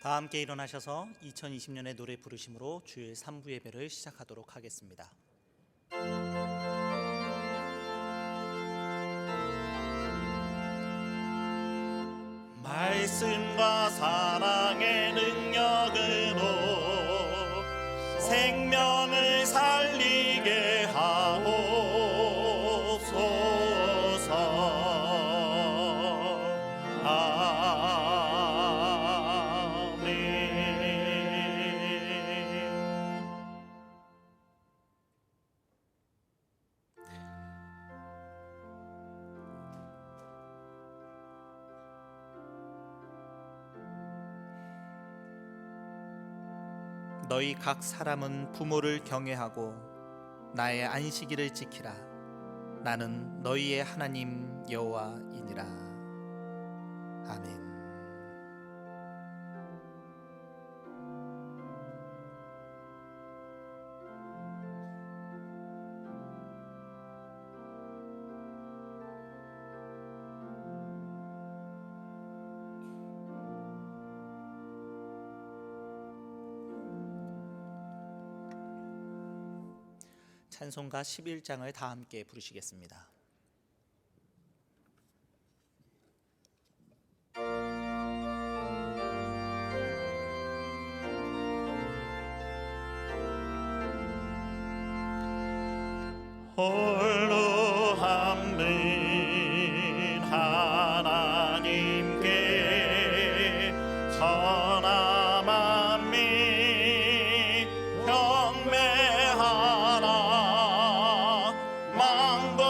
다 함께 일어나셔서 2020년의 노래 부르심으로 주일 3부 예배를 시작하도록 하겠습니다. 말씀과 사랑의 능력으로 생명을 살리게 하옵소서. 너희 각 사람은 부모를 경외하고 나의 안식일을 지키라. 나는 너희의 하나님 여호와이니라. 아멘. 찬송가 11장을 다 함께 부르시겠습니다. 홀로 한 분 하나님께 천하 만민 경배하라. 만국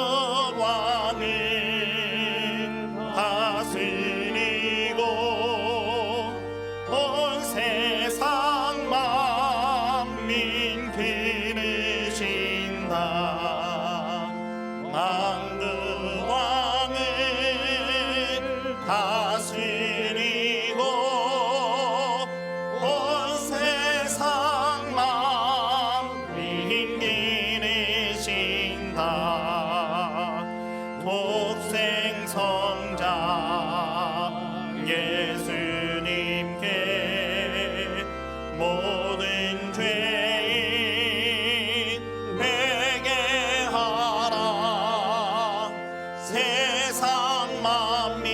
왕은 다스리고 온 세상 만민 기르신다. 만국 왕은 다스리고 온 세상 만민 기르신다. 독생 성자 예수님께 모든 죄인 회개하라. 세상 만민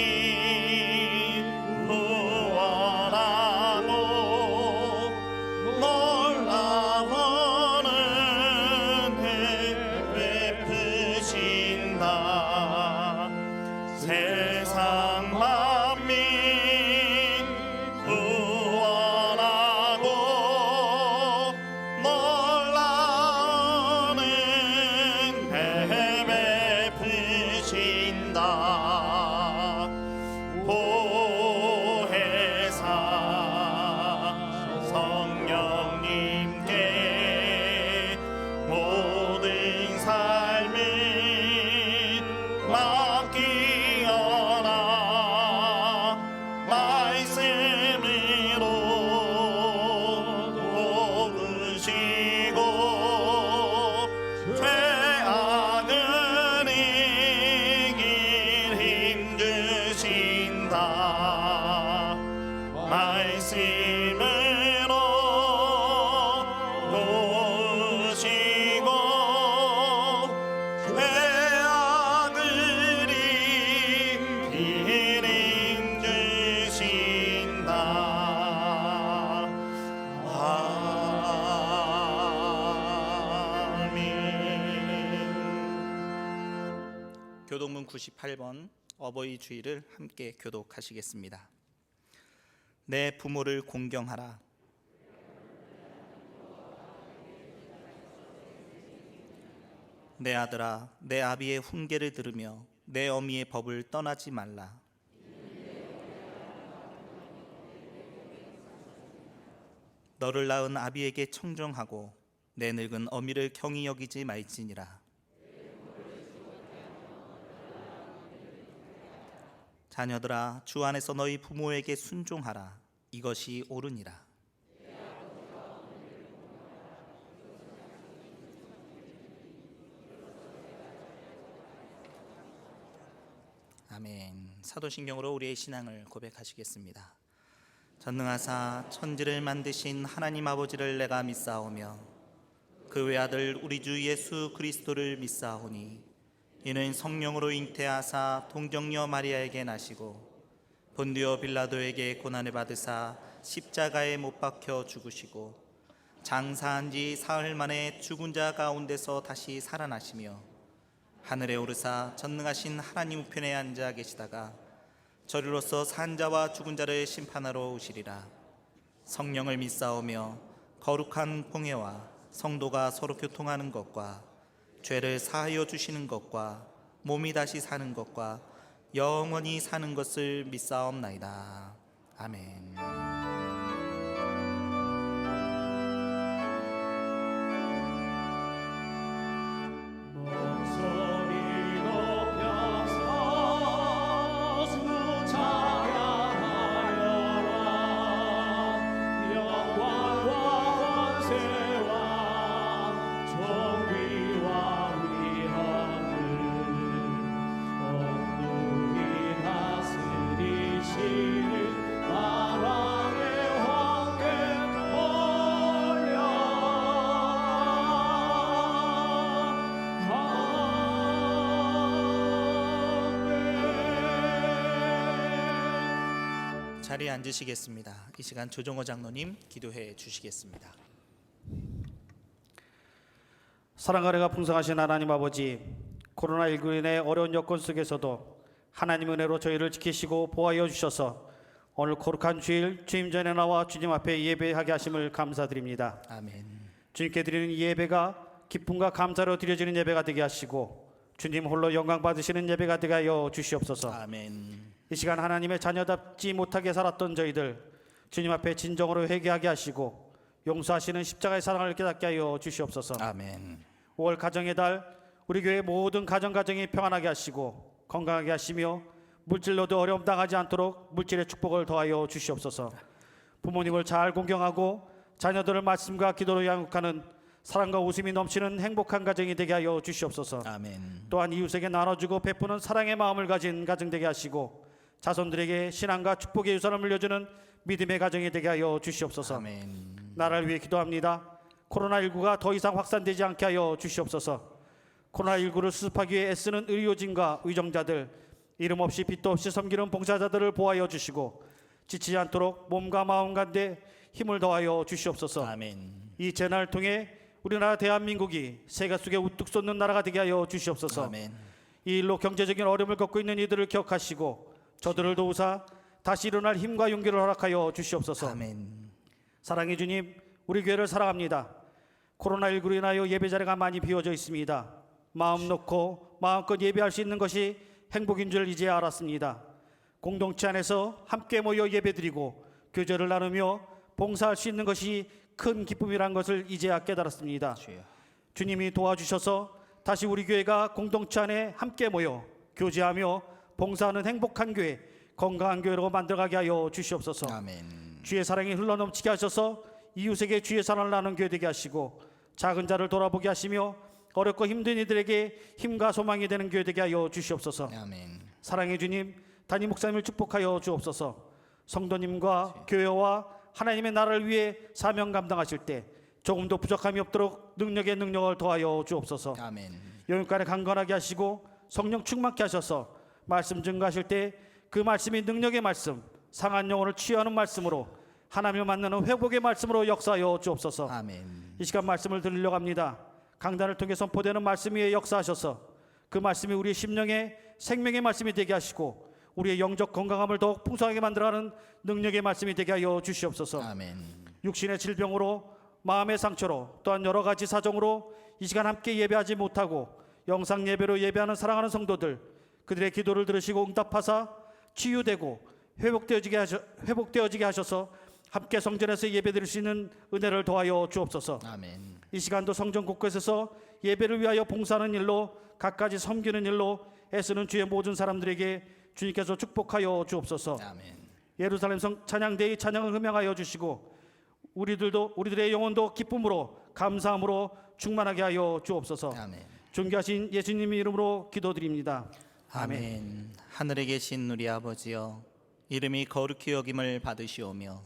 구원하고 놀라운 은혜 베푸신다. 세상 만민 구원하고 놀라운 은혜 베푸신다. 보혜사 성령님께 모든 삶을 맡기어라. 말씀으로 도우시고 죄악을 이길 힘 주신다. 말씀으로 도우시고 죄악을 이길 힘 주신다. 아멘. 교독문 98번 어버이 주일을 함께 교독하시겠습니다. 내 부모를 공경하라. 내 아들아, 내 아비의 훈계를 들으며 내 어미의 법을 떠나지 말라. 너를 낳은 아비에게 청정하고 내 늙은 어미를 경히 여기지 말지니라. 자녀들아, 주 안에서 너희 부모에게 순종하라. 이것이 옳으니라. 아멘. 사도신경으로 우리의 신앙을 고백하시겠습니다. 전능하사 천지를 만드신 하나님 아버지를 내가 믿사오며 그 외아들 우리 주 예수 그리스도를 믿사오니 이는 성령으로 잉태하사 동정녀 마리아에게 나시고 본디오 빌라도에게 고난을 받으사 십자가에 못 박혀 죽으시고 장사한 지 사흘 만에 죽은 자 가운데서 다시 살아나시며 하늘에 오르사 전능하신 하나님 우편에 앉아 계시다가 저리로서 산 자와 죽은 자를 심판하러 오시리라. 성령을 믿사오며 거룩한 공회와 성도가 서로 교통하는 것과 죄를 사하여 주시는 것과 몸이 다시 사는 것과 영원히 사는 것을 믿사옵나이다. 아멘. 자리에 앉으시겠습니다. 이 시간 조정호 장로님 기도해 주시겠습니다. 사랑과 은혜가 풍성하신 하나님 아버지, 코로나19로 인해 어려운 여건 속에서도 하나님 은혜로 저희를 지키시고 보호하여 주셔서 오늘 거룩한 주일 주님 전에 나와 주님 앞에 예배하게 하심을 감사드립니다. 아멘. 주님께 드리는 이 예배가 기쁨과 감사로 드려지는 예배가 되게 하시고 주님 홀로 영광 받으시는 예배가 되게 하여 주시옵소서. 아멘. 이 시간 하나님의 자녀답지 못하게 살았던 저희들 주님 앞에 진정으로 회개하게 하시고 용서하시는 십자가의 사랑을 깨닫게 하여 주시옵소서. 아멘. 5월 가정의 달 우리 교회 모든 가정이 평안하게 하시고 건강하게 하시며 물질로도 어려움 당하지 않도록 물질의 축복을 더하여 주시옵소서. 부모님을 잘 공경하고 자녀들을 말씀과 기도로 양육하는 사랑과 웃음이 넘치는 행복한 가정이 되게 하여 주시옵소서. 아멘. 또한 이웃에게 나눠주고 베푸는 사랑의 마음을 가진 가정 되게 하시고 자손들에게 신앙과 축복의 유산을 물려주는 믿음의 가정이 되게 하여 주시옵소서. 아멘. 나라를 위해 기도합니다. 코로나19가 더 이상 확산되지 않게 하여 주시옵소서. 코로나19를 수습하기 위해 애쓰는 의료진과 의정자들, 이름 없이 빚도 없이 섬기는 봉사자들을 보호하여 주시고 지치지 않도록 몸과 마음 가운데 힘을 더하여 주시옵소서. 아멘. 이 재난을 통해 우리나라 대한민국이 세계 속에 우뚝 솟는 나라가 되게 하여 주시옵소서. 아멘. 이 일로 경제적인 어려움을 겪고 있는 이들을 기억하시고 저들을 도우사 다시 일어날 힘과 용기를 허락하여 주시옵소서. 아멘. 사랑의 주님, 우리 교회를 사랑합니다. 코로나19로 인하여 예배 자리가 많이 비워져 있습니다. 마음 놓고 마음껏 예배할 수 있는 것이 행복인 줄 이제 알았습니다. 공동체 안에서 함께 모여 예배드리고 교제를 나누며 봉사할 수 있는 것이 큰 기쁨이란 것을 이제야 깨달았습니다. 주여. 주님이 도와주셔서 다시 우리 교회가 공동체 안에 함께 모여 교제하며 봉사하는 행복한 교회, 건강한 교회로 만들어가게 하여 주시옵소서. 아멘. 주의 사랑이 흘러넘치게 하셔서 이웃에게 주의 사랑을 나누는 교회 되게 하시고 작은 자를 돌아보게 하시며 어렵고 힘든 이들에게 힘과 소망이 되는 교회 되게 하여 주시옵소서. 아멘. 사랑의 주님, 담임 목사님을 축복하여 주옵소서. 성도님과 교회와 하나님의 나라를 위해 사명 감당하실 때 조금도 부족함이 없도록 능력에 능력을 더하여 주옵소서. 아멘. 영육간에 강건하게 하시고 성령 충만케 하셔서 말씀 증거하실 때 그 말씀이 능력의 말씀, 상한 영혼을 치유하는 말씀으로 하나님을 만나는 회복의 말씀으로 역사하여 주옵소서. 아멘. 이 시간 말씀을 들으려고 합니다. 강단을 통해 선포되는 말씀 위에 역사하셔서 그 말씀이 우리의 심령의 생명의 말씀이 되게 하시고 우리의 영적 건강함을 더욱 풍성하게 만들어가는 능력의 말씀이 되게 하여 주시옵소서. 아멘. 육신의 질병으로 마음의 상처로 또한 여러 가지 사정으로 이 시간 함께 예배하지 못하고 영상 예배로 예배하는 사랑하는 성도들, 그들의 기도를 들으시고 응답하사 치유되고 회복되어지게 하셔서 함께 성전에서 예배드릴 수 있는 은혜를 더하여 주옵소서. 아멘. 이 시간도 성전 곳곳에서 예배를 위하여 봉사하는 일로 갖가지 섬기는 일로 애쓰는 주의 모든 사람들에게 주님께서 축복하여 주옵소서. 아멘. 예루살렘 성 찬양대의 찬양을 음향하여 주시고 우리들의 영혼도 기쁨으로 감사함으로 충만하게 하여 주옵소서. 아멘. 존귀하신 예수님 이름으로 기도드립니다. 아멘. 하늘에 계신 우리 아버지여, 이름이 거룩히 여김을 받으시오며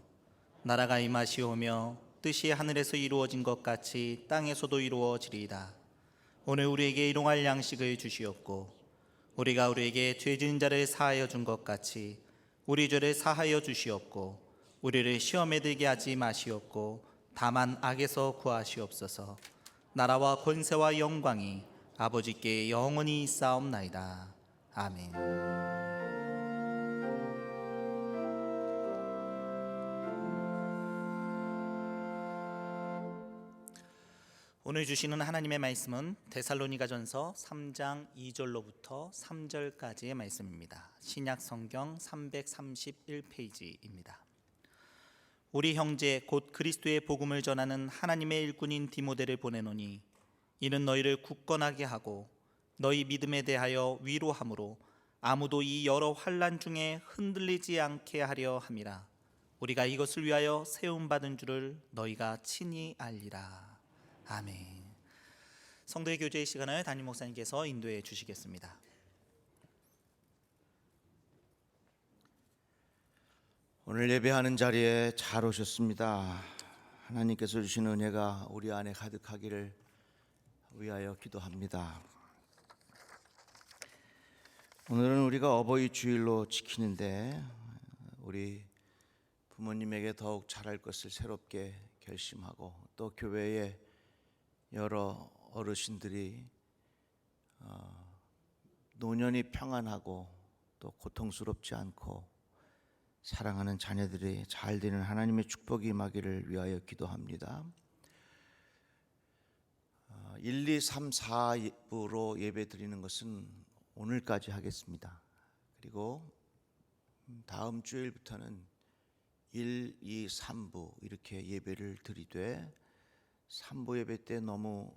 나라가 임하시오며 뜻이 하늘에서 이루어진 것 같이 땅에서도 이루어지리이다. 오늘 우리에게 일용할 양식을 주시옵고 우리가 우리에게 죄 지은 자를 사하여 준 것 같이 우리 죄를 사하여 주시옵고 우리를 시험에 들게 하지 마시옵고 다만 악에서 구하시옵소서. 나라와 권세와 영광이 아버지께 영원히 있사옵나이다. 아멘. 오늘 주시는 하나님의 말씀은 데살로니가전서 3장 2절로부터 3절까지의 말씀입니다. 신약 성경 331페이지입니다. 우리 형제 곧 그리스도의 복음을 전하는 하나님의 일꾼인 디모데를 보내노니 이는 너희를 굳건하게 하고 너희 믿음에 대하여 위로함으로 아무도 이 여러 환난 중에 흔들리지 않게 하려 함이라. 우리가 이것을 위하여 세움 받은 줄을 너희가 친히 알리라. 아멘. 성도의 교제의 시간을 담임 목사님께서 인도해 주시겠습니다. 오늘 예배하는 자리에 잘 오셨습니다. 하나님께서 주신 은혜가 우리 안에 가득하기를 위하여 기도합니다. 오늘은 우리가 어버이 주일로 지키는데 우리 부모님에게 더욱 잘할 것을 새롭게 결심하고 또 교회에 여러 어르신들이 노년이 평안하고 또 고통스럽지 않고 사랑하는 자녀들이 잘 되는 하나님의 축복이 임하기를 위하여 기도합니다. 1, 2, 3, 4부로 예배 드리는 것은 오늘까지 하겠습니다. 그리고 다음 주일부터는 1, 2, 3부 이렇게 예배를 드리되 3부 예배 때 너무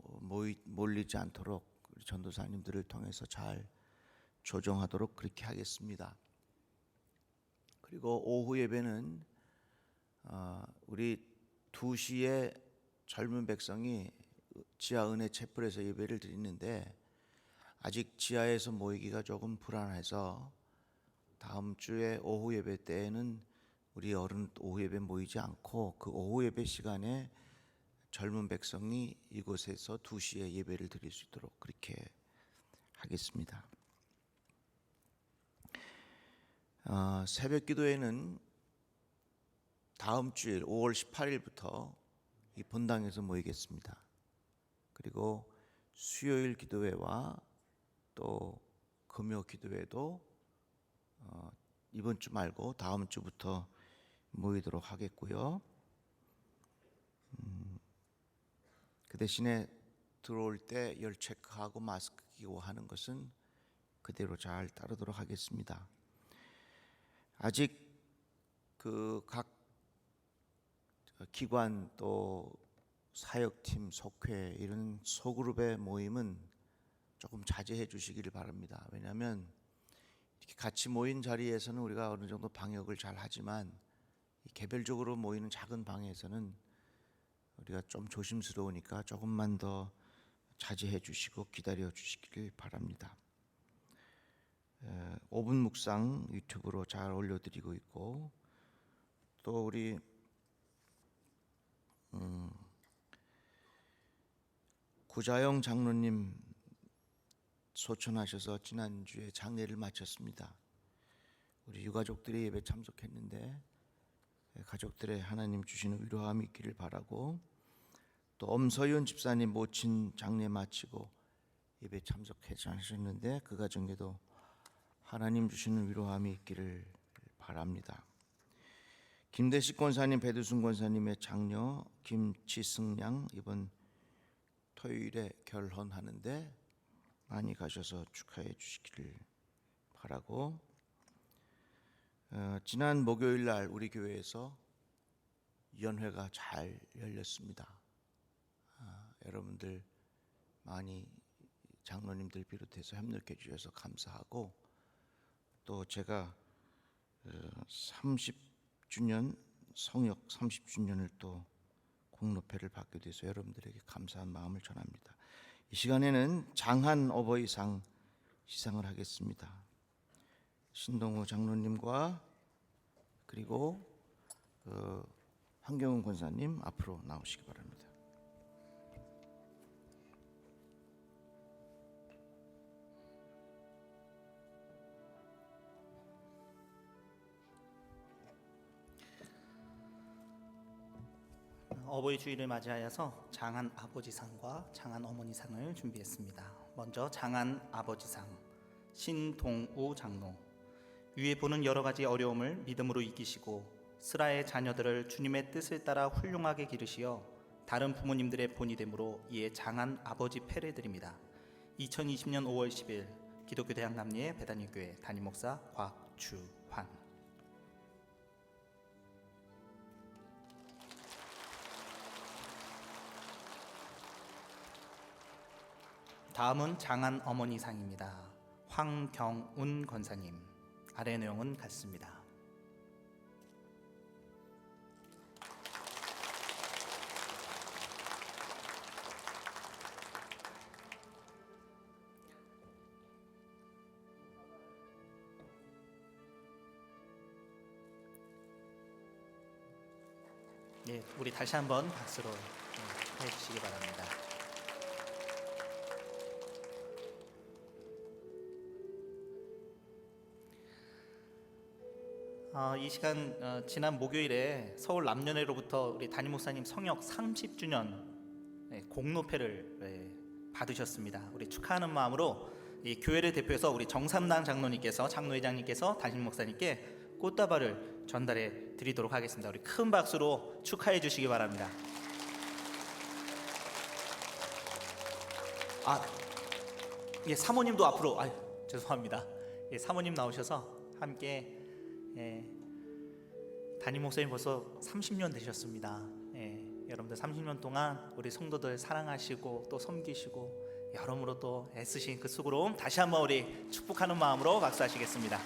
몰리지 않도록 우리 전도사님들을 통해서 잘 조정하도록 그렇게 하겠습니다. 그리고 오후 예배는 우리 2시에 젊은 백성이 지하 은혜 채플에서 예배를 드리는데 아직 지하에서 모이기가 조금 불안해서 다음 주에 오후 예배 때에는 우리 어른 오후 예배 모이지 않고 그 오후 예배 시간에 젊은 백성이 이곳에서 2시에 예배를 드릴 수 있도록 그렇게 하겠습니다. 새벽 기도회는 다음 주일 5월 18일부터 이 본당에서 모이겠습니다. 그리고 수요일 기도회와 또 금요 기도회도 이번 주 말고 다음 주부터 모이도록 하겠고요. 그 대신에 들어올 때 열 체크하고 마스크 끼고 하는 것은 그대로 잘 따르도록 하겠습니다. 아직 그 각 기관 또 사역팀 속회 이런 소그룹의 모임은 조금 자제해 주시기를 바랍니다. 왜냐하면 이렇게 같이 모인 자리에서는 우리가 어느 정도 방역을 잘 하지만 개별적으로 모이는 작은 방에서는 우리가 좀 조심스러우니까 조금만 더 자제해 주시고 기다려 주시기를 바랍니다. 5분 묵상 유튜브로 잘 올려드리고 있고 또 우리 구자영 장로님 소천하셔서 지난주에 장례를 마쳤습니다. 우리 유가족들이 예배 참석했는데 가족들의 하나님 주시는 위로함이 있기를 바라고 또 엄서윤 집사님 모친 장례 마치고 예배 참석하셨는데 그 가정에도 하나님 주시는 위로함이 있기를 바랍니다. 김대식 권사님, 배두순 권사님의 장녀 김치승 양 이번 토요일에 결혼하는데 많이 가셔서 축하해 주시기를 바라고 지난 목요일 날 우리 교회에서 연회가 잘 열렸습니다. 여러분들 많이 장로님들 비롯해서 협력해 주셔서 감사하고 또 제가 30주년 성역 30주년을 또 공로패를 받게 돼서 여러분들에게 감사한 마음을 전합니다. 이 시간에는 장한 어버이상 시상을 하겠습니다. 신동호 장로님과 그리고 한경훈 권사님 앞으로 나오시기 바랍니다. 어버이 주일을 맞이하여서 장한 아버지상과 장한 어머니상을 준비했습니다. 먼저 장한 아버지상 신동우 장로. 위에 보는 여러 가지 어려움을 믿음으로 이기시고 스라의 자녀들을 주님의 뜻을 따라 훌륭하게 기르시어 다른 부모님들의 본이 되므로 이에 장한 아버지 패를 드립니다. 2020년 5월 10일 기독교 대한감리의 배단위교회 담임목사 곽주환. 다음은 장한 어머니상입니다. 황경운 권사님. 아래 내용은 같습니다. 네, 우리 다시 한번 박수로 해주시기 바랍니다. 이 시간 지난 목요일에 서울 남년회로부터 우리 담임 목사님 성역 30주년 공로패를 받으셨습니다. 우리 축하하는 마음으로 이 교회를 대표해서 우리 정삼당 장로님께서 장로회장님께서 담임 목사님께 꽃다발을 전달해 드리도록 하겠습니다. 우리 큰 박수로 축하해 주시기 바랍니다. 예, 사모님도 앞으로 죄송합니다. 예, 사모님 나오셔서 함께 담임 목사님 벌써 30년 되셨습니다. 여러분들 30년 동안 우리 성도들 사랑하시고 또 섬기시고 여러모로 또 애쓰신 그 수고로움 다시 한번 우리 축복하는 마음으로 박수하시겠습니다.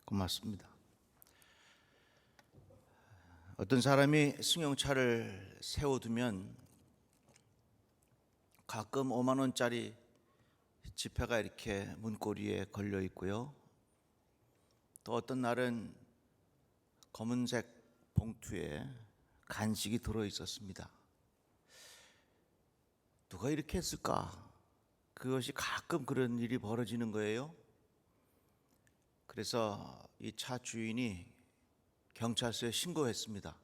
고맙습니다. 어떤 사람이 승용차를 세워두면 가끔 5만 원짜리 지폐가 이렇게 문고리에 걸려 있고요. 또 어떤 날은 검은색 봉투에 간식이 들어 있었습니다. 누가 이렇게 했을까? 그것이 가끔 그런 일이 벌어지는 거예요. 그래서 이 차 주인이 경찰서에 신고했습니다.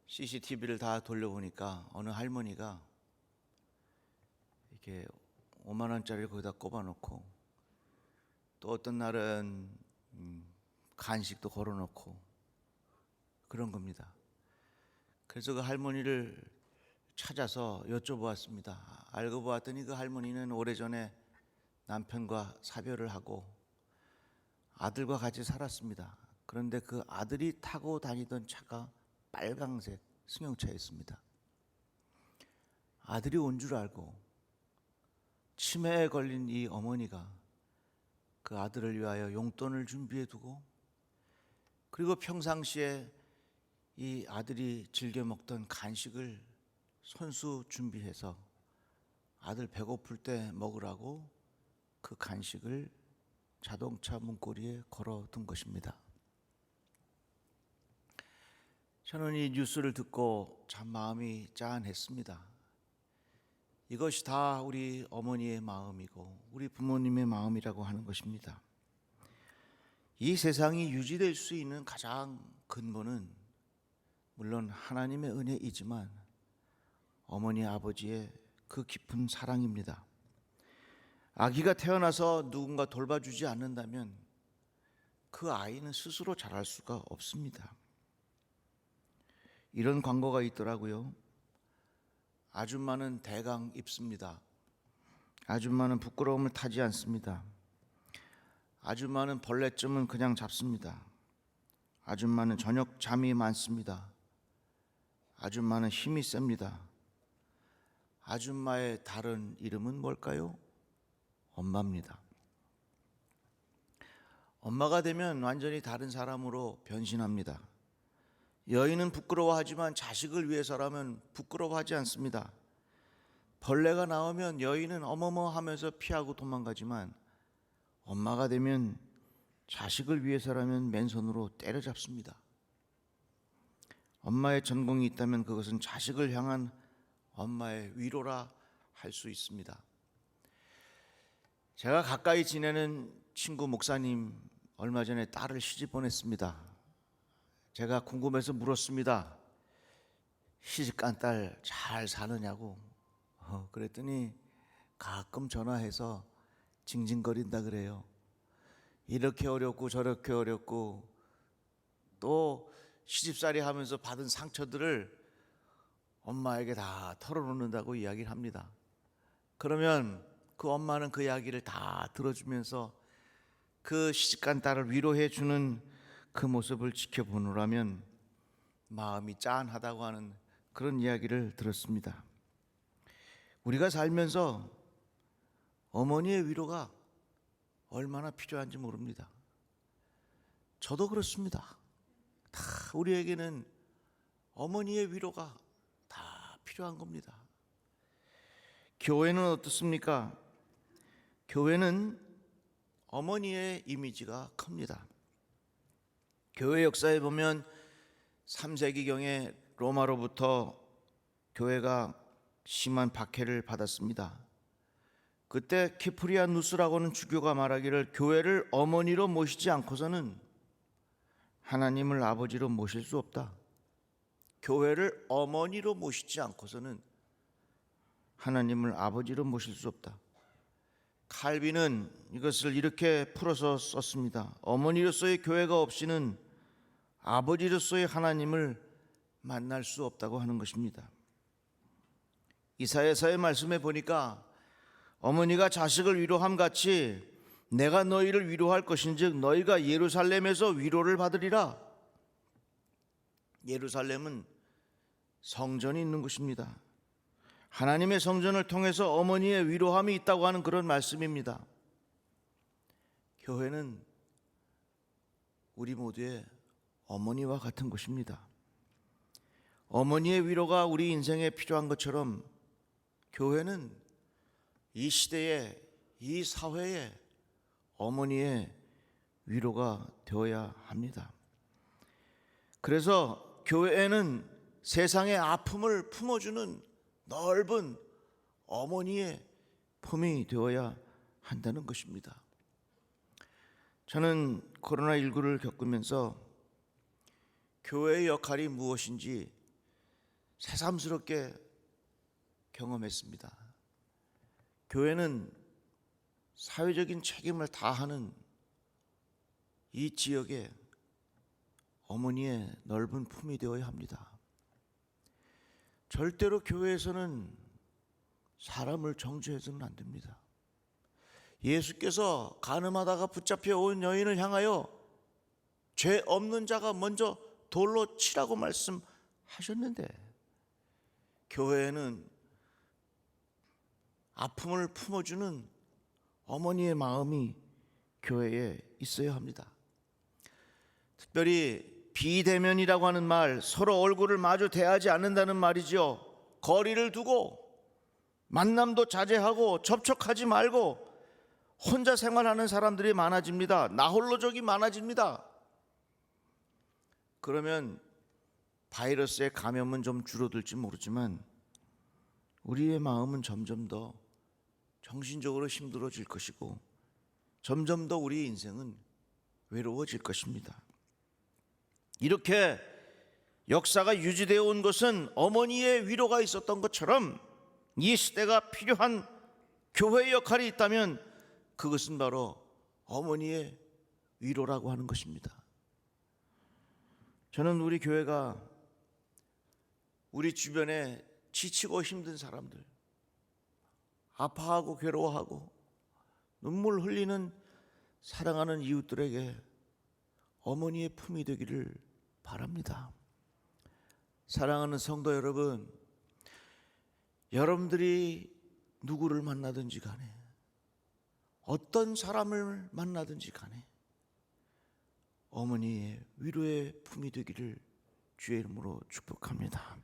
CCTV를 다 돌려보니까 어느 할머니가 이렇게 5만 원짜리를 거기다 꼽아놓고 또 어떤 날은 간식도 걸어놓고 그런 겁니다. 그래서 그 할머니를 찾아서 여쭤보았습니다. 알고 보았더니 그 할머니는 오래전에 남편과 사별을 하고 아들과 같이 살았습니다. 그런데 그 아들이 타고 다니던 차가 빨강색 승용차였습니다. 아들이 온 줄 알고 치매에 걸린 이 어머니가 그 아들을 위하여 용돈을 준비해 두고 그리고 평상시에 이 아들이 즐겨 먹던 간식을 손수 준비해서 아들 배고플 때 먹으라고 그 간식을 자동차 문고리에 걸어둔 것입니다. 저는 이 뉴스를 듣고 참 마음이 짠했습니다. 이것이 다 우리 어머니의 마음이고 우리 부모님의 마음이라고 하는 것입니다. 이 세상이 유지될 수 있는 가장 근본은 물론 하나님의 은혜이지만 어머니 아버지의 그 깊은 사랑입니다. 아기가 태어나서 누군가 돌봐주지 않는다면 그 아이는 스스로 자랄 수가 없습니다. 이런 광고가 있더라고요. 아줌마는 대강 입습니다. 아줌마는 부끄러움을 타지 않습니다. 아줌마는 벌레쯤은 그냥 잡습니다. 아줌마는 저녁 잠이 많습니다. 아줌마는 힘이 셉니다. 아줌마의 다른 이름은 뭘까요? 엄마입니다. 엄마가 되면 완전히 다른 사람으로 변신합니다. 여인은 부끄러워하지만 자식을 위해서라면 부끄러워하지 않습니다. 벌레가 나오면 여인은 어머머 하면서 피하고 도망가지만 엄마가 되면 자식을 위해서라면 맨손으로 때려잡습니다. 엄마의 전공이 있다면 그것은 자식을 향한 엄마의 위로라 할 수 있습니다. 제가 가까이 지내는 친구 목사님 얼마 전에 딸을 시집 보냈습니다. 제가 궁금해서 물었습니다. 시집간 딸 잘 사느냐고. 그랬더니 가끔 전화해서 징징거린다 그래요. 이렇게 어렵고 저렇게 어렵고 또 시집살이 하면서 받은 상처들을 엄마에게 다 털어놓는다고 이야기를 합니다. 그러면 그 엄마는 그 이야기를 다 들어주면서 그 시집간 딸을 위로해 주는 그 모습을 지켜보느라면 마음이 짠하다고 하는 그런 이야기를 들었습니다. 우리가 살면서 어머니의 위로가 얼마나 필요한지 모릅니다. 저도 그렇습니다. 다 우리에게는 어머니의 위로가 다 필요한 겁니다. 교회는 어떻습니까? 교회는 어머니의 이미지가 큽니다. 교회 역사에 보면 3세기경에 로마로부터 교회가 심한 박해를 받았습니다. 그때 키프리아누스라고는 주교가 말하기를 교회를 어머니로 모시지 않고서는 하나님을 아버지로 모실 수 없다. 교회를 어머니로 모시지 않고서는 하나님을 아버지로 모실 수 없다. 칼빈은 이것을 이렇게 풀어서 썼습니다. 어머니로서의 교회가 없이는 아버지로서의 하나님을 만날 수 없다고 하는 것입니다. 이사야서의 말씀에 보니까 어머니가 자식을 위로함 같이 내가 너희를 위로할 것인즉 너희가 예루살렘에서 위로를 받으리라. 예루살렘은 성전이 있는 곳입니다. 하나님의 성전을 통해서 어머니의 위로함이 있다고 하는 그런 말씀입니다. 교회는 우리 모두의 어머니와 같은 곳입니다. 어머니의 위로가 우리 인생에 필요한 것처럼 교회는 이 시대에, 이 사회에 어머니의 위로가 되어야 합니다. 그래서 교회에는 세상의 아픔을 품어주는 넓은 어머니의 품이 되어야 한다는 것입니다. 저는 코로나19를 겪으면서 교회의 역할이 무엇인지 새삼스럽게 경험했습니다. 교회는 사회적인 책임을 다하는 이 지역에 어머니의 넓은 품이 되어야 합니다. 절대로 교회에서는 사람을 정죄해서는 안 됩니다. 예수께서 가늠하다가 붙잡혀 온 여인을 향하여 죄 없는 자가 먼저 돌로 치라고 말씀하셨는데, 교회에는 아픔을 품어주는 어머니의 마음이 교회에 있어야 합니다. 특별히 비대면이라고 하는 말, 서로 얼굴을 마주 대하지 않는다는 말이죠. 거리를 두고 만남도 자제하고 접촉하지 말고 혼자 생활하는 사람들이 많아집니다. 나홀로족이 많아집니다. 그러면 바이러스의 감염은 좀 줄어들지 모르지만 우리의 마음은 점점 더 정신적으로 힘들어질 것이고 점점 더 우리의 인생은 외로워질 것입니다. 이렇게 역사가 유지되어 온 것은 어머니의 위로가 있었던 것처럼 이 시대가 필요한 교회의 역할이 있다면 그것은 바로 어머니의 위로라고 하는 것입니다. 저는 우리 교회가 우리 주변에 지치고 힘든 사람들, 아파하고 괴로워하고 눈물 흘리는 사랑하는 이웃들에게 어머니의 품이 되기를 바랍니다. 사랑하는 성도 여러분, 여러분들이 누구를 만나든지 간에 어떤 사람을 만나든지 간에 어머니의 위로의 품이 되기를 주의 이름으로 축복합니다.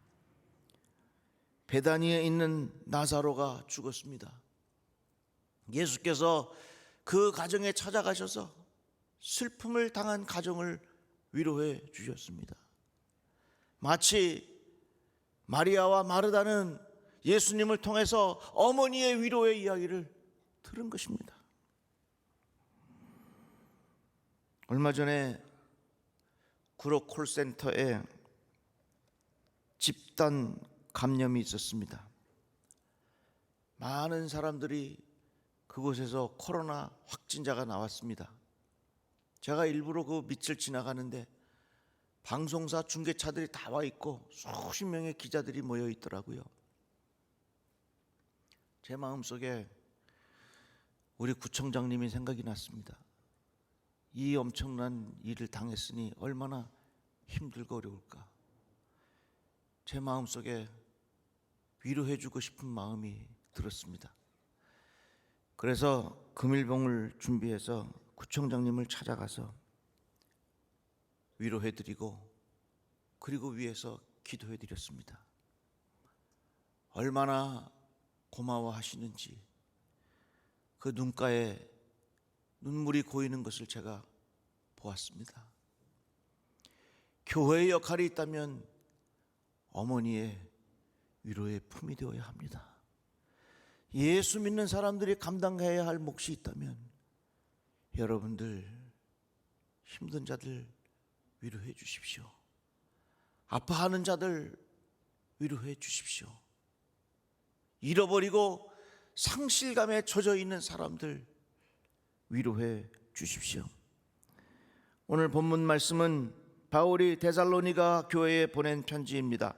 베다니에 있는 나사로가 죽었습니다. 예수께서 그 가정에 찾아가셔서 슬픔을 당한 가정을 위로해 주셨습니다. 마치 마리아와 마르다는 예수님을 통해서 어머니의 위로의 이야기를 들은 것입니다. 얼마 전에 구로 콜센터에 집단 감염이 있었습니다. 많은 사람들이 그곳에서 코로나 확진자가 나왔습니다. 제가 일부러 그 밑을 지나가는데 방송사 중계차들이 다 와 있고 수십 명의 기자들이 모여 있더라고요. 제 마음속에 우리 구청장님이 생각이 났습니다. 이 엄청난 일을 당했으니 얼마나 힘들고 어려울까. 제 마음속에 위로해주고 싶은 마음이 들었습니다. 그래서 금일봉을 준비해서 구청장님을 찾아가서 위로해드리고 그리고 위에서 기도해드렸습니다. 얼마나 고마워하시는지 그 눈가에 눈물이 고이는 것을 제가 보았습니다. 교회의 역할이 있다면 어머니의 위로의 품이 되어야 합니다. 예수 믿는 사람들이 감당해야 할 몫이 있다면 여러분들 힘든 자들 위로해 주십시오. 아파하는 자들 위로해 주십시오. 잃어버리고 상실감에 젖어 있는 사람들 위로해 주십시오. 오늘 본문 말씀은 바울이 데살로니가 교회에 보낸 편지입니다.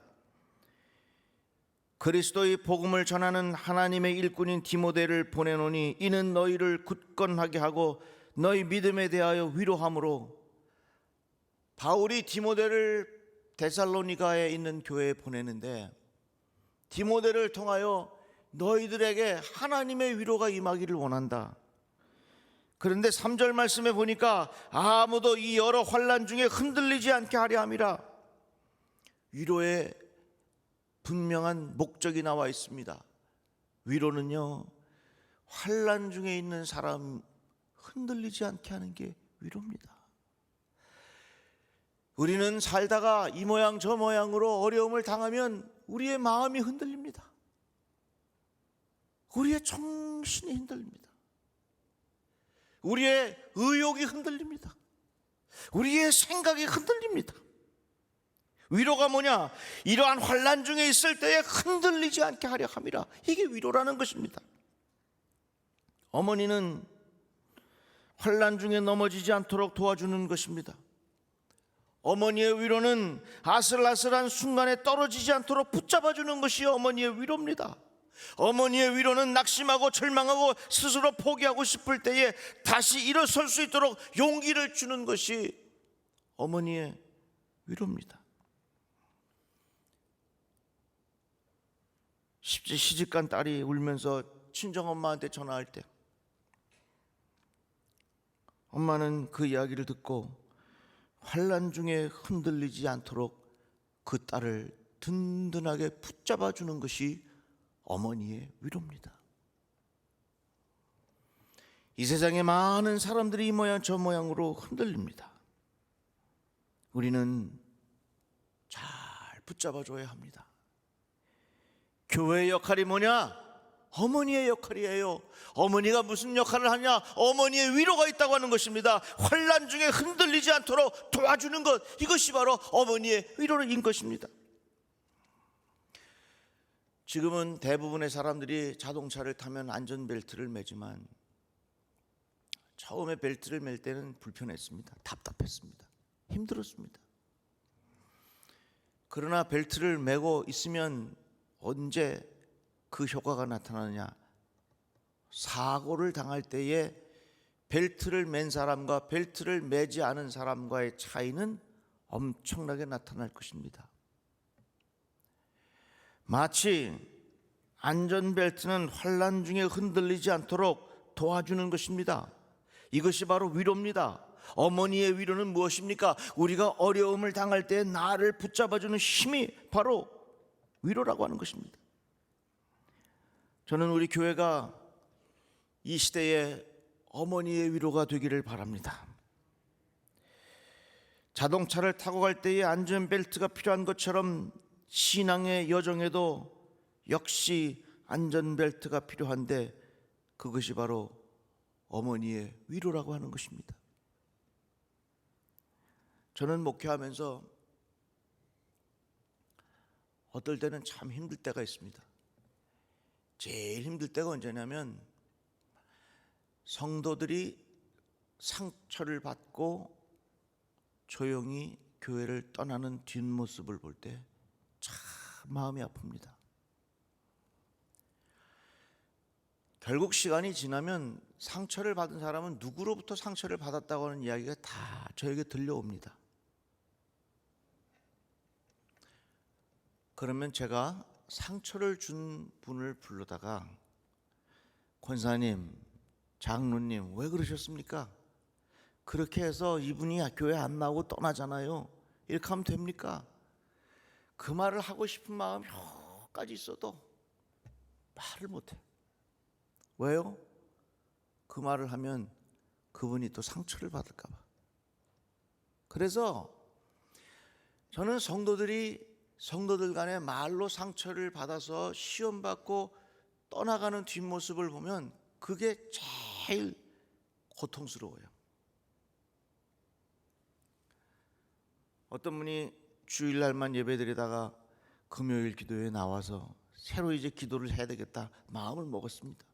그리스도의 복음을 전하는 하나님의 일꾼인 디모데를 보내노니 이는 너희를 굳건하게 하고 너희 믿음에 대하여 위로함으로. 바울이 디모데를 데살로니가에 있는 교회에 보내는데 디모데를 통하여 너희들에게 하나님의 위로가 임하기를 원한다. 그런데 3절 말씀에 보니까 아무도 이 여러 환난 중에 흔들리지 않게 하려 함이라. 위로의 분명한 목적이 나와 있습니다. 위로는요, 환난 중에 있는 사람 흔들리지 않게 하는 게 위로입니다. 우리는 살다가 이 모양 저 모양으로 어려움을 당하면 우리의 마음이 흔들립니다. 우리의 정신이 흔들립니다. 우리의 의욕이 흔들립니다. 우리의 생각이 흔들립니다. 위로가 뭐냐? 이러한 환난 중에 있을 때에 흔들리지 않게 하려 함이라. 이게 위로라는 것입니다. 어머니는 환난 중에 넘어지지 않도록 도와주는 것입니다. 어머니의 위로는 아슬아슬한 순간에 떨어지지 않도록 붙잡아주는 것이 어머니의 위로입니다. 어머니의 위로는 낙심하고 절망하고 스스로 포기하고 싶을 때에 다시 일어설 수 있도록 용기를 주는 것이 어머니의 위로입니다. 시집간 딸이 울면서 친정엄마한테 전화할 때 엄마는 그 이야기를 듣고 환난 중에 흔들리지 않도록 그 딸을 든든하게 붙잡아 주는 것이 어머니의 위로입니다. 이 세상에 많은 사람들이 이 모양 저 모양으로 흔들립니다. 우리는 잘 붙잡아 줘야 합니다. 교회의 역할이 뭐냐? 어머니의 역할이에요. 어머니가 무슨 역할을 하냐? 어머니의 위로가 있다고 하는 것입니다. 환난 중에 흔들리지 않도록 도와주는 것, 이것이 바로 어머니의 위로인 것입니다. 지금은 대부분의 사람들이 자동차를 타면 안전벨트를 매지만 처음에 벨트를 맬 때는 불편했습니다. 답답했습니다. 힘들었습니다. 그러나 벨트를 매고 있으면 언제 그 효과가 나타나느냐? 사고를 당할 때에 벨트를 맨 사람과 벨트를 매지 않은 사람과의 차이는 엄청나게 나타날 것입니다. 마치 안전벨트는 환난 중에 흔들리지 않도록 도와주는 것입니다. 이것이 바로 위로입니다. 어머니의 위로는 무엇입니까? 우리가 어려움을 당할 때 나를 붙잡아주는 힘이 바로 위로라고 하는 것입니다. 저는 우리 교회가 이 시대에 어머니의 위로가 되기를 바랍니다. 자동차를 타고 갈 때에 안전벨트가 필요한 것처럼 신앙의 여정에도 역시 안전벨트가 필요한데 그것이 바로 어머니의 위로라고 하는 것입니다. 저는 목회하면서 어떨 때는 참 힘들 때가 있습니다. 제일 힘들 때가 언제냐면 성도들이 상처를 받고 조용히 교회를 떠나는 뒷모습을 볼 때 참 마음이 아픕니다. 결국 시간이 지나면 상처를 받은 사람은 누구로부터 상처를 받았다고 하는 이야기가 다 저에게 들려옵니다. 그러면 제가 상처를 준 분을 불러다가 권사님, 장로님 왜 그러셨습니까? 그렇게 해서 이분이 교회 안 나오고 떠나잖아요. 이렇게 하면 됩니까? 그 말을 하고 싶은 마음이 여기까지 있어도 말을 못해. 왜요? 그 말을 하면 그분이 또 상처를 받을까 봐. 그래서 저는 성도들 간에 말로 상처를 받아서 시험받고 떠나가는 뒷모습을 보면 그게 제일 고통스러워요. 어떤 분이 주일날만 예배드리다가 금요일 기도에 나와서 새로 이제 기도를 해야 되겠다 마음을 먹었습니다.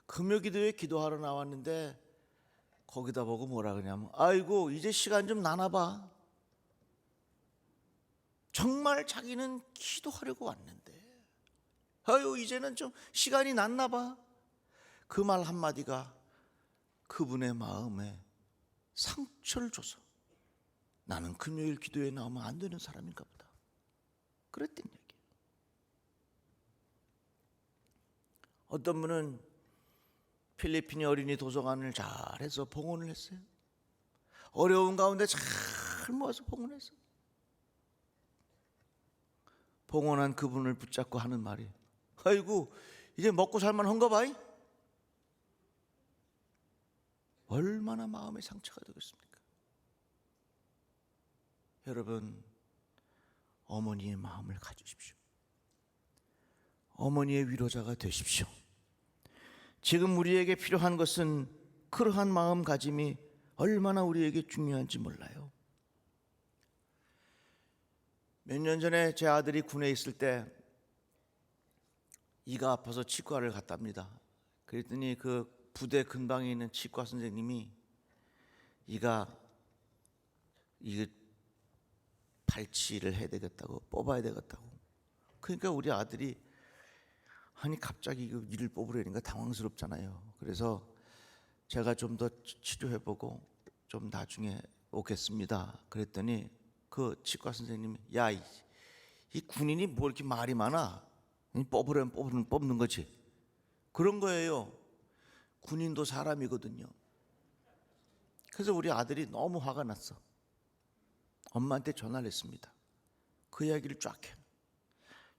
금요 기도에 기도하러 나왔는데 거기다 보고 뭐라 그러냐면 아이고 이제 시간 좀 나나봐. 정말 자기는 기도하려고 왔는데 아유 이제는 좀 시간이 났나봐. 그 말 한마디가 그분의 마음에 상처를 줘서 나는 금요일 기도에 나오면 안 되는 사람인가 보다 그랬던 얘기예요. 어떤 분은 필리핀 어린이 도서관을 잘해서 봉헌을 했어요. 어려운 가운데 잘 모아서 봉헌했어요. 봉헌한 그분을 붙잡고 하는 말이, 아이고 이제 먹고 살만한가 봐이? 얼마나 마음의 상처가 되겠습니까? 여러분, 어머니의 마음을 가지십시오. 어머니의 위로자가 되십시오. 지금 우리에게 필요한 것은 그러한 마음가짐이 얼마나 우리에게 중요한지 몰라요. 몇 년 전에 제 아들이 군에 있을 때 이가 아파서 치과를 갔답니다. 그랬더니 그 부대 근방에 있는 치과 선생님이 이게 발치를 해야 되겠다고, 뽑아야 되겠다고. 그러니까 우리 아들이 아니 갑자기 이를 뽑으려니까 당황스럽잖아요. 그래서 제가 좀 더 치료해보고 좀 나중에 오겠습니다. 그랬더니 그 치과 선생님이, 야, 이 군인이 뭐 이렇게 말이 많아? 뽑으려면 뽑는 거지. 그런 거예요. 군인도 사람이거든요. 그래서 우리 아들이 너무 화가 났어. 엄마한테 전화를 했습니다. 그 이야기를 쫙 해.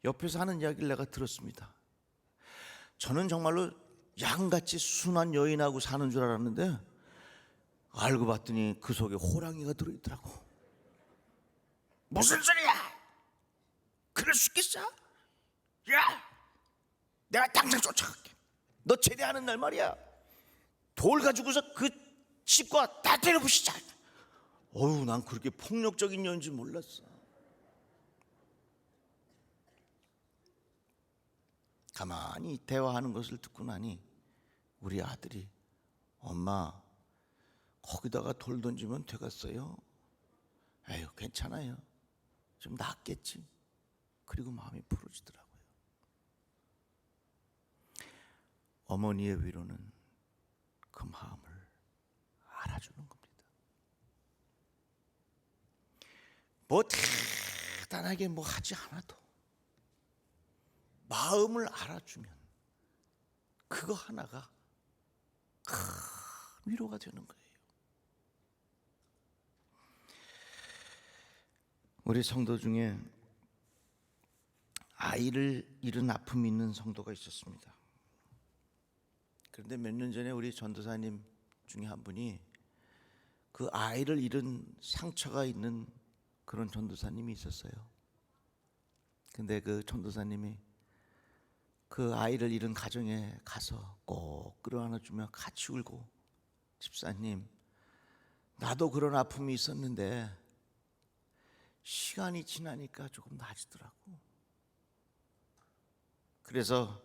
옆에서 하는 이야기를 내가 들었습니다. 저는 정말로 양같이 순한 여인하고 사는 줄 알았는데 알고 봤더니 그 속에 호랑이가 들어있더라고. 무슨 소리야? 그럴 수 있겠어? 야, 내가 당장 쫓아갈게. 너 제대하는 날 말이야, 돌 가지고서 그 치과 다 때려부시자. 어휴, 난 그렇게 폭력적인 여인인지 몰랐어. 가만히 대화하는 것을 듣고 나니 우리 아들이, 엄마 거기다가 돌 던지면 되겠어요? 에휴, 괜찮아요. 좀 낫겠지. 그리고 마음이 풀어지더라고요. 어머니의 위로는 그 마음을 알아주는 겁니다. 뭐 대단하게 뭐 하지 않아도 마음을 알아주면 그거 하나가 큰 위로가 되는 거예요. 우리 성도 중에 아이를 잃은 아픔이 있는 성도가 있었습니다. 그런데 몇 년 전에 우리 전도사님 중에 한 분이 그 아이를 잃은 상처가 있는 그런 전도사님이 있었어요. 근데 그 전도사님이 그 아이를 잃은 가정에 가서 꼭 끌어안아주며 같이 울고, 집사님, 나도 그런 아픔이 있었는데 시간이 지나니까 조금 나아지더라고. 그래서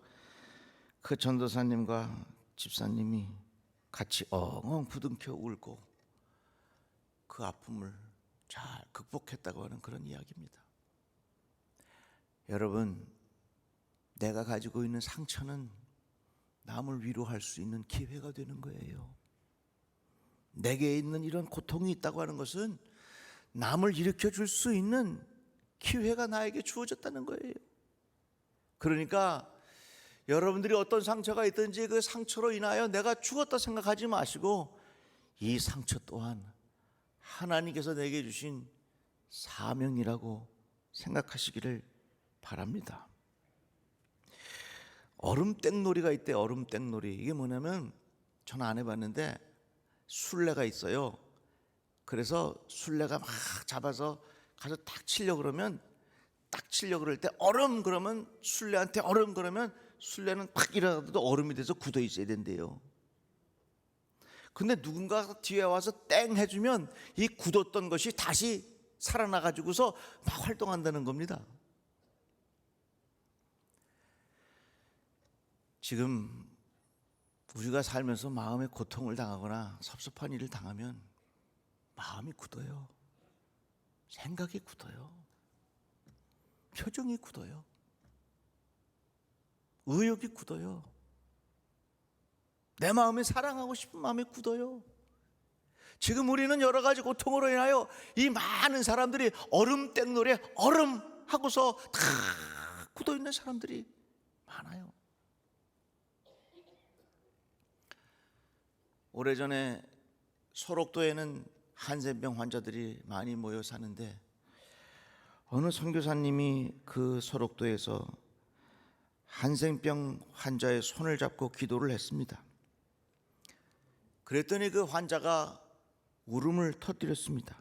그 전도사님과 집사님이 같이 엉엉 부둥켜 울고 그 아픔을 잘 극복했다고 하는 그런 이야기입니다. 여러분, 내가 가지고 있는 상처는 남을 위로할 수 있는 기회가 되는 거예요. 내게 있는 이런 고통이 있다고 하는 것은 남을 일으켜 줄 수 있는 기회가 나에게 주어졌다는 거예요. 그러니까 여러분들이 어떤 상처가 있든지 그 상처로 인하여 내가 죽었다 생각하지 마시고 이 상처 또한 하나님께서 내게 주신 사명이라고 생각하시기를 바랍니다. 얼음땡놀이가 있대. 얼음땡놀이. 이게 뭐냐면 저는 안 해봤는데 술래가 있어요. 그래서 술래가 막 잡아서 가서 딱 치려고 그러면, 딱 치려고 그럴 때 얼음 그러면 술래한테 얼음 그러면 술래는 팍 일어나도 얼음이 돼서 굳어 있어야 된대요. 근데 누군가 뒤에 와서 땡 해주면 이 굳었던 것이 다시 살아나가지고서 막 활동한다는 겁니다. 지금 우리가 살면서 마음의 고통을 당하거나 섭섭한 일을 당하면 마음이 굳어요. 생각이 굳어요. 표정이 굳어요. 의욕이 굳어요. 내 마음에 사랑하고 싶은 마음이 굳어요. 지금 우리는 여러 가지 고통으로 인하여 이 많은 사람들이 얼음땡놀이에 얼음 하고서 다 굳어있는 사람들이 많아요. 오래전에 소록도에는 한센병 환자들이 많이 모여 사는데 어느 선교사님이 그 소록도에서 한센병 환자의 손을 잡고 기도를 했습니다. 그랬더니 그 환자가 울음을 터뜨렸습니다.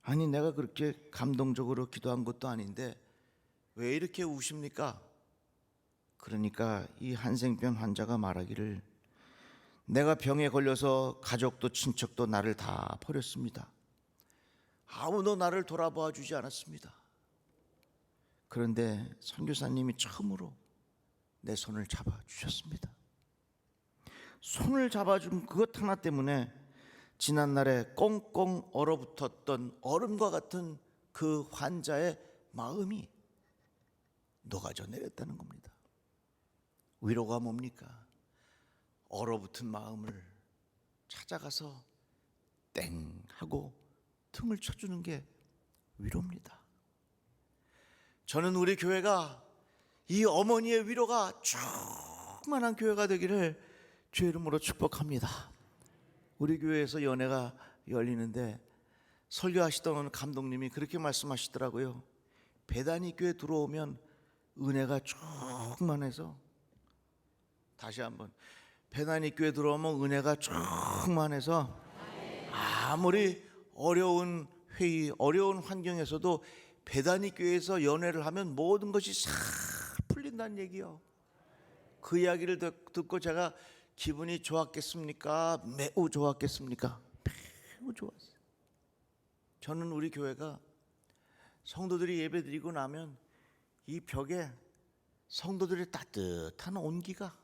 아니, 내가 그렇게 감동적으로 기도한 것도 아닌데 왜 이렇게 우십니까? 그러니까 이 한센병 환자가 말하기를, 내가 병에 걸려서 가족도 친척도 나를 다 버렸습니다. 아무도 나를 돌아봐 주지 않았습니다. 그런데 선교사님이 처음으로 내 손을 잡아 주셨습니다. 손을 잡아준 그것 하나 때문에 지난날에 꽁꽁 얼어붙었던 얼음과 같은 그 환자의 마음이 녹아져 내렸다는 겁니다. 위로가 뭡니까? 얼어붙은 마음을 찾아가서 땡 하고 틈을 쳐주는 게 위로입니다. 저는 우리 교회가 이 어머니의 위로가 충만한 교회가 되기를 주의 이름으로 축복합니다. 우리 교회에서 연회가 열리는데 설교하시던 감독님이 그렇게 말씀하시더라고요. 베다니 교회 들어오면 은혜가 충만해서, 다시 한번, 베다니 교회 들어오면 은혜가 충만해서 아무리 어려운 회의, 어려운 환경에서도 베다니 교회에서 연회를 하면 모든 것이 싹 풀린다는 얘기요. 그 이야기를 듣고 제가 기분이 좋았겠습니까? 매우 좋았겠습니까? 매우 좋았어요. 저는 우리 교회가 성도들이 예배드리고 나면 이 벽에 성도들의 따뜻한 온기가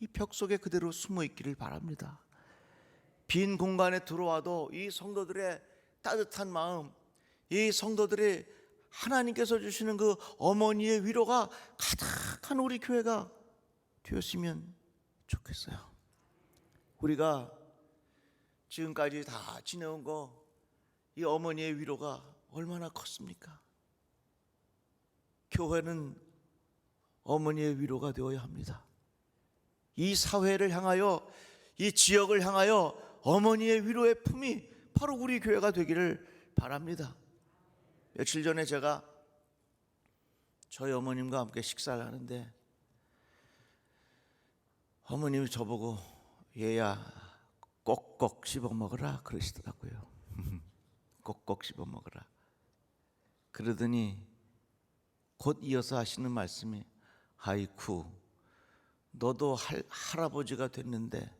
이 벽 속에 그대로 숨어 있기를 바랍니다. 빈 공간에 들어와도 이 성도들의 따뜻한 마음, 이 성도들의 하나님께서 주시는 그 어머니의 위로가 가득한 우리 교회가 되었으면 좋겠어요. 우리가 지금까지 다 지내온 거, 이 어머니의 위로가 얼마나 컸습니까? 교회는 어머니의 위로가 되어야 합니다. 이 사회를 향하여, 이 지역을 향하여 어머니의 위로의 품이 바로 우리 교회가 되기를 바랍니다. 며칠 전에 제가 저희 어머님과 함께 식사를 하는데 어머님이 저보고 얘야 꼭꼭 씹어 먹으라 그러시더라고요. 꼭꼭 씹어 먹으라. 그러더니 곧 이어서 하시는 말씀이, 아이쿠 너도 할아버지가 됐는데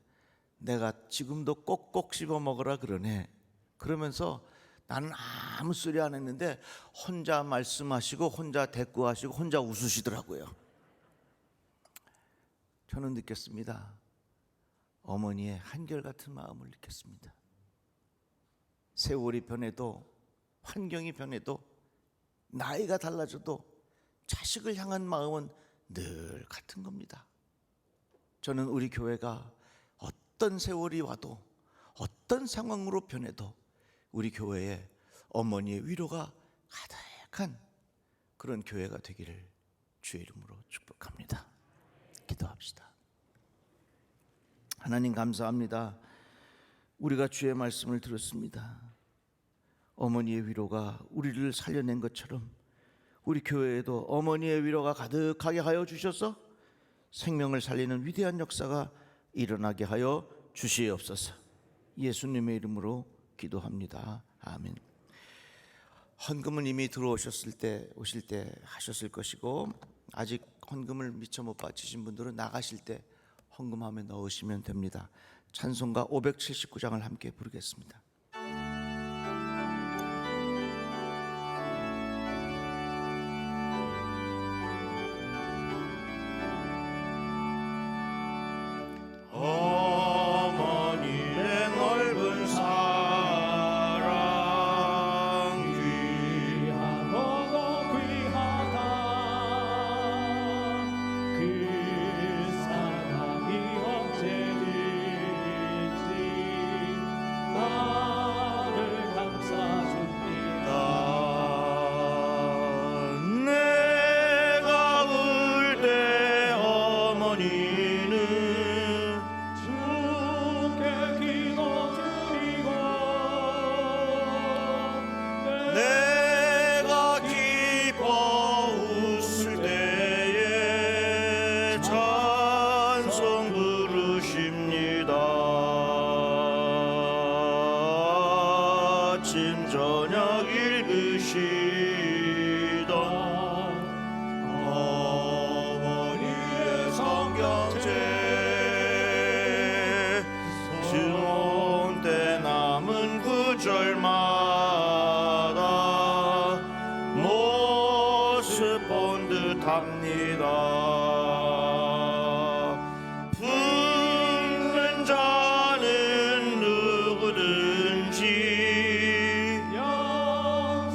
내가 지금도 꼭꼭 씹어 먹으라 그러네. 그러면서 나는 아무 소리 안 했는데 혼자 말씀하시고 혼자 대꾸하시고 혼자 웃으시더라고요. 저는 느꼈습니다. 어머니의 한결같은 마음을 느꼈습니다. 세월이 변해도, 환경이 변해도, 나이가 달라져도 자식을 향한 마음은 늘 같은 겁니다. 저는 우리 교회가 어떤 세월이 와도, 어떤 상황으로 변해도 우리 교회에 어머니의 위로가 가득한 그런 교회가 되기를 주의 이름으로 축복합니다. 기도합시다. 하나님 감사합니다. 우리가 주의 말씀을 들었습니다. 어머니의 위로가 우리를 살려낸 것처럼 우리 교회에도 어머니의 위로가 가득하게 하여 주셔서 생명을 살리는 위대한 역사가 일어나게 하여 주시옵소서. 예수님의 이름으로 기도합니다. 아멘. 헌금은 이미 들어오실 때 하셨을 것이고, 아직 헌금을 미처 못 바치신 분들은 나가실 때 헌금함에 넣으시면 됩니다. 찬송가 579장을 함께 부르겠습니다. 어머니의 넓은 사랑 귀하고 귀하다. 그 사랑이 어찌 될지 나 저녁 읽으시던 어머니의 성경책 증언대 남은 구절마다 모습 본 듯합니다. 품는 자는 누구든지 영생하오니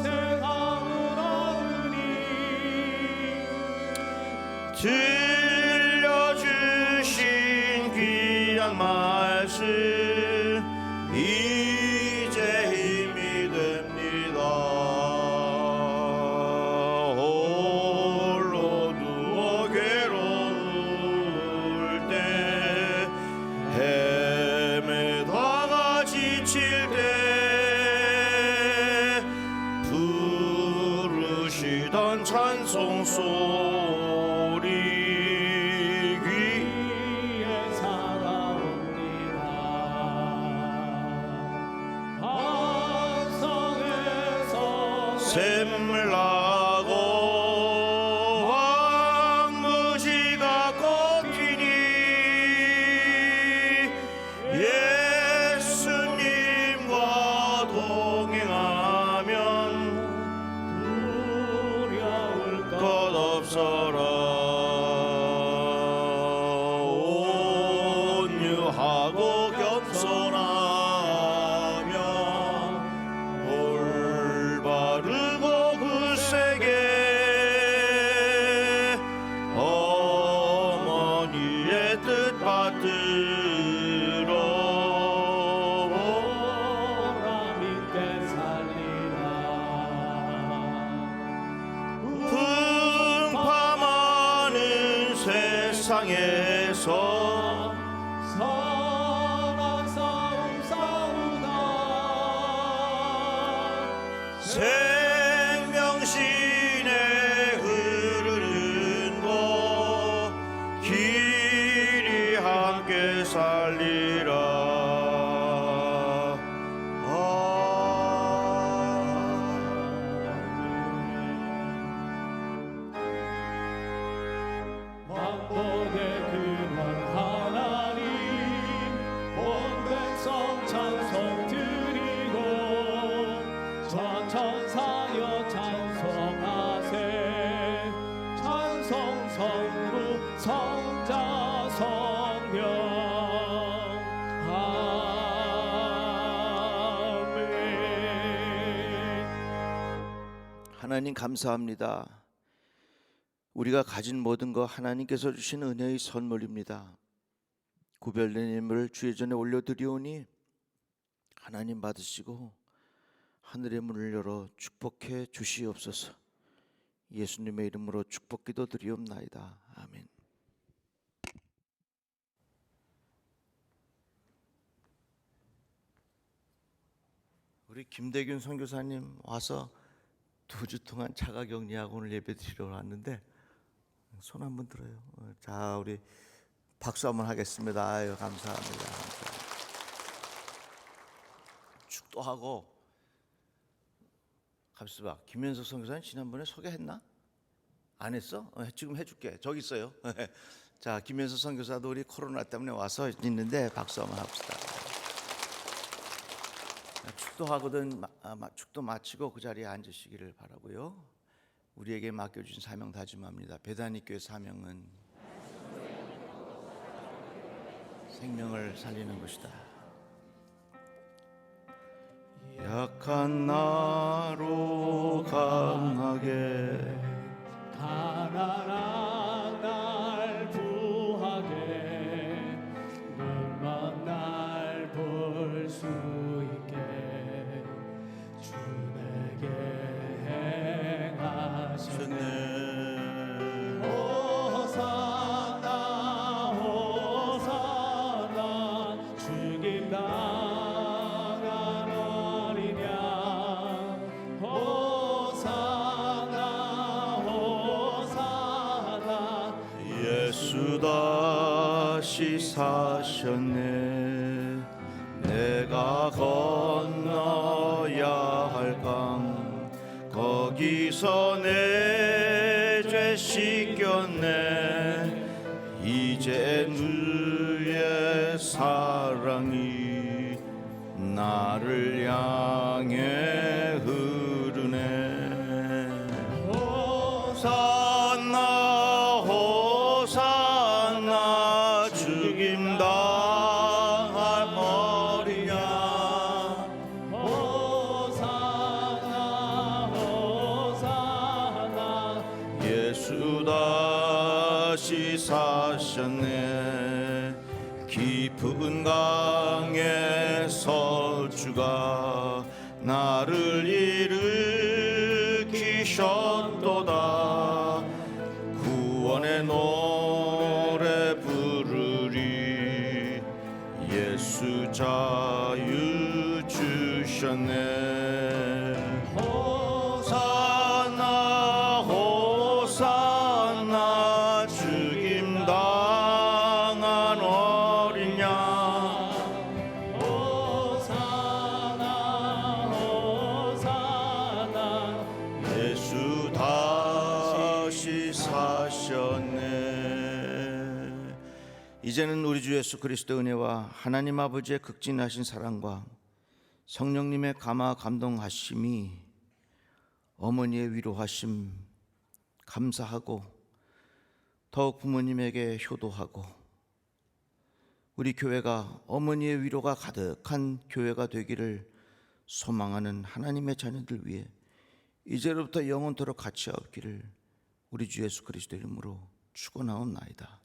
들려주신 귀한 말씀 이제 힘이 됩니다. 홀로 누워 괴로울 때 헤매다가 지칠 때 부르시던 찬송 소리 귀에 살아옵니다. 반성에서 샘물 나고 황무지가 꺾이니 예수님과 동행하면 두려울 것 없어라. 온유하고 겸손하며 올바르고 굳세게 어머니의 뜻 받들어 보람 있게 살리라. 풍파많은 세상에서 선한 싸움 싸우다 생명신에 흐르는 곳 길이 함께 살리라. 만복의 근원 하나님 온 백성 찬송 드리고 전천사여 찬송하세. 찬송 성부 성자 성령 아멘. 하나님 감사합니다. 우리가 가진 모든 것 하나님께서 주신 은혜의 선물입니다. 구별된 예물을 주의 전에 올려드리오니 하나님 받으시고 하늘의 문을 열어 축복해 주시옵소서. 예수님의 이름으로 축복기도 드리옵나이다. 아멘. 우리 김대균 선교사님 와서 2주 동안 자가격리하고 오늘 예배 드리러 왔는데 손 한번 들어요. 자, 우리 박수 한번 하겠습니다. 아유, 감사합니다. 축도하고 가만있어 봐. 김현석 선교사님 지난번에 소개했나? 안 했어? 지금 해줄게. 저기 있어요. 자, 김현석 선교사도 우리 코로나 때문에 와서 있는데 박수 한번 합시다. 축도하거든 축도 마치고 그 자리에 앉으시기를 바라고요. 우리에게 맡겨주신 사명 다짐합니다. 베다니 교회 사명은 생명을 살리는 것이다. 약한 나로 강하게 가난한 날 부하게 눈먼 날 볼 수 있게 주 내게 행하시네. 호산나 호산나 죽임 당한 어린 양 호산나 호산나 예수 다시 사셨네. 내가 건너야 할 갈강 거기서 내 죄 씻겼네. 이제 주의 사랑이 나를 향해 흐르네. 호산나 호산나 죽임 당할 어린 양. 호산나 호산나 예수 다시 사셨네. 깊은 강에서 주가 나를 일으키셨도다. 구원의 노래 부르리. 예수 자유 주셨네. 호산나 호산나 죽임 당한 어린 양. 호산나 호산나 예수 다시 사셨네. 이제는 우리 주 예수 그리스도 은혜와 하나님 아버지의 극진하신 사랑과 성령님의 감화 감동하심이, 어머니의 위로하심 감사하고 더욱 부모님에게 효도하고, 우리 교회가 어머니의 위로가 가득한 교회가 되기를 소망하는 하나님의 자녀들 위해 이제로부터 영원토록 같이 없기를 우리 주 예수 그리스도 이름으로 축원하옵나이다.